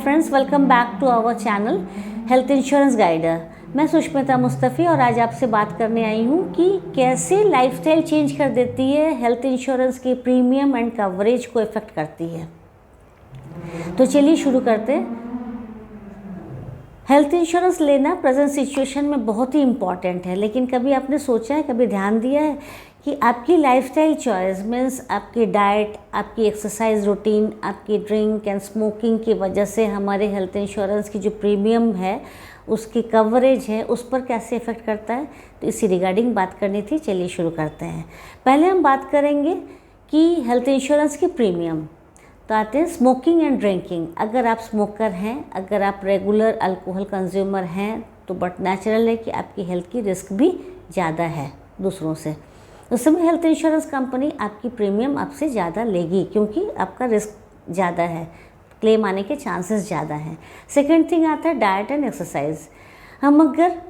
Friends, welcome back to our channel health insurance guider. मैं सुष्मिता मुस्तफ़ी और आज आपसे बात करने आई हूँ कि कैसे लाइफस्टाइल चेंज कर देती है हेल्थ इंश्योरेंस की प्रीमियम एंड कवरेज को इफ़ेक्ट करती है। तो चलिए शुरू करते हैं। हेल्थ इंश्योरेंस लेना प्रेजेंट सिचुएशन में बहुत ही इम्पॉर्टेंट है, लेकिन कभी आपने सोचा है, कभी ध्यान दिया है कि आपकी लाइफस्टाइल चॉइस मीन्स आपकी डाइट, आपकी एक्सरसाइज रूटीन, आपकी ड्रिंक एंड स्मोकिंग की वजह से हमारे हेल्थ इंश्योरेंस की जो प्रीमियम है, उसकी कवरेज है, उस पर कैसे इफ़ेक्ट करता है। तो इसी रिगार्डिंग बात करनी थी। चलिए शुरू करते हैं। पहले हम बात करेंगे कि हेल्थ इंश्योरेंस की प्रीमियम। तो आते हैं स्मोकिंग एंड ड्रिंकिंग। अगर आप स्मोकर हैं, अगर आप रेगुलर अल्कोहल कंज्यूमर हैं, तो बट नेचुरल है कि आपकी हेल्थ की रिस्क भी ज़्यादा है दूसरों से। उस समय हेल्थ इंश्योरेंस कंपनी आपकी प्रीमियम आपसे ज़्यादा लेगी, क्योंकि आपका रिस्क ज़्यादा है, क्लेम आने के चांसेस ज़्यादा हैं। सेकेंड थिंग आता है डाइट एंड एक्सरसाइज। हम अगर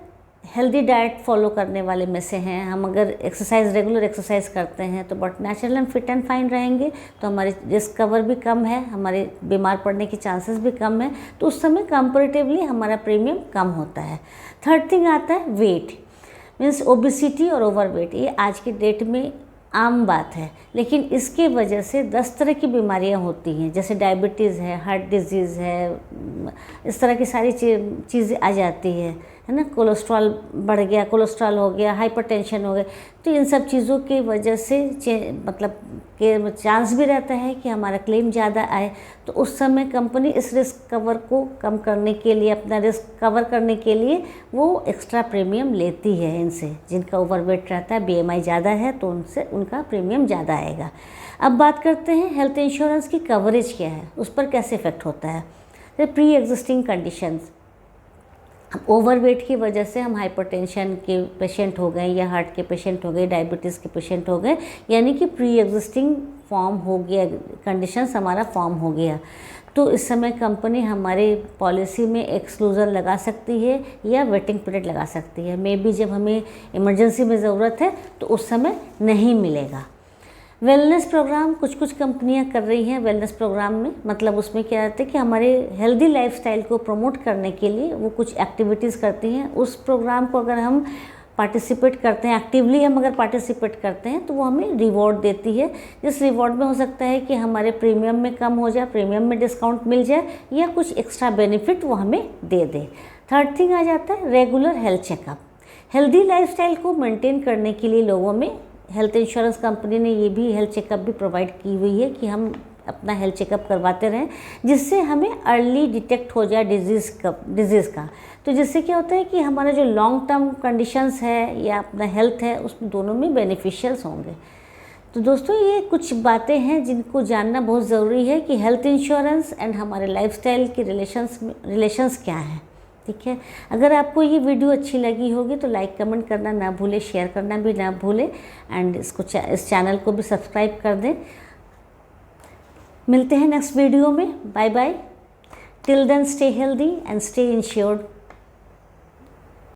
हेल्दी डाइट फॉलो करने वाले में से हैं, हम अगर एक्सरसाइज रेगुलर एक्सरसाइज करते हैं, तो but natural and fit and fine रहेंगे, तो हमारे रिस्क कवर भी कम है, हमारे बीमार पड़ने के चांसेस भी कम है, तो उस समय कंपैरेटिवली हमारा प्रीमियम कम होता है। थर्ड थिंग आता है वेट, मीन्स ओबेसिटी और ओवरवेट। ये आज की डेट में आम बात है, लेकिन इसके वजह से 10 तरह की बीमारियां होती हैं, जैसे डायबिटीज़ है, हार्ट डिजीज़ है, इस तरह की सारी चीज़ें आ जाती है ना। कोलेस्ट्रॉल बढ़ गया, कोलेस्ट्रॉल हो गया, हाइपरटेंशन हो गया, तो इन सब चीज़ों की वजह से मतलब के चांस भी रहता है कि हमारा क्लेम ज़्यादा आए। तो उस समय कंपनी इस रिस्क कवर को कम करने के लिए, अपना रिस्क कवर करने के लिए वो एक्स्ट्रा प्रीमियम लेती है इनसे। जिनका ओवरवेट रहता है, BMI ज़्यादा है, तो उनसे उनका प्रीमियम ज़्यादा आएगा। अब बात करते हैं हेल्थ इंश्योरेंस की कवरेज क्या है, उस पर कैसे इफेक्ट होता है। तो प्री एग्जिस्टिंग कंडीशंस, ओवरवेट की वजह से हम हाइपरटेंशन के पेशेंट हो गए, या हार्ट के पेशेंट हो गए, डायबिटीज़ के पेशेंट हो गए, यानी कि प्री एग्जिस्टिंग फॉर्म हो गया, कंडीशंस हमारा फॉर्म हो गया, तो इस समय कंपनी हमारे पॉलिसी में एक्सक्लूजन लगा सकती है या वेटिंग पीरियड लगा सकती है। मे बी जब हमें इमरजेंसी में ज़रूरत है तो उस समय नहीं मिलेगा। वेलनेस प्रोग्राम कुछ कुछ कंपनियां कर रही हैं। वेलनेस प्रोग्राम में मतलब उसमें क्या रहता है कि हमारे हेल्दी लाइफस्टाइल को प्रमोट करने के लिए वो कुछ एक्टिविटीज़ करती हैं। उस प्रोग्राम को अगर हम पार्टिसिपेट करते हैं, एक्टिवली हम अगर पार्टिसिपेट करते हैं, तो वो हमें रिवॉर्ड देती है। जिस रिवॉर्ड में हो सकता है कि हमारे प्रीमियम में कम हो जाए, प्रीमियम में डिस्काउंट मिल जाए, या कुछ एक्स्ट्रा बेनिफिट वो हमें दे दे। थर्ड थिंग आ जाता है regular health checkup. Healthy lifestyle को मेंटेन करने के लिए लोगों में हेल्थ इंश्योरेंस कंपनी ने ये भी हेल्थ चेकअप भी प्रोवाइड की हुई है कि हम अपना हेल्थ चेकअप करवाते रहें, जिससे हमें अर्ली डिटेक्ट हो जाए डिजीज़ का। तो जिससे क्या होता है कि हमारा जो लॉन्ग टर्म कंडीशंस है या अपना हेल्थ है, उसमें दोनों में बेनिफिशियल्स होंगे। तो दोस्तों, ये कुछ बातें हैं जिनको जानना बहुत ज़रूरी है कि हेल्थ इंश्योरेंस एंड हमारे लाइफस्टाइल के रिलेशंस क्या हैं। ठीक है, अगर आपको ये वीडियो अच्छी लगी होगी तो लाइक कमेंट करना ना भूलें, शेयर करना भी ना भूलें, एंड इस चैनल को भी सब्सक्राइब कर दें। मिलते हैं नेक्स्ट वीडियो में। Bye bye. Till then stay healthy and stay insured.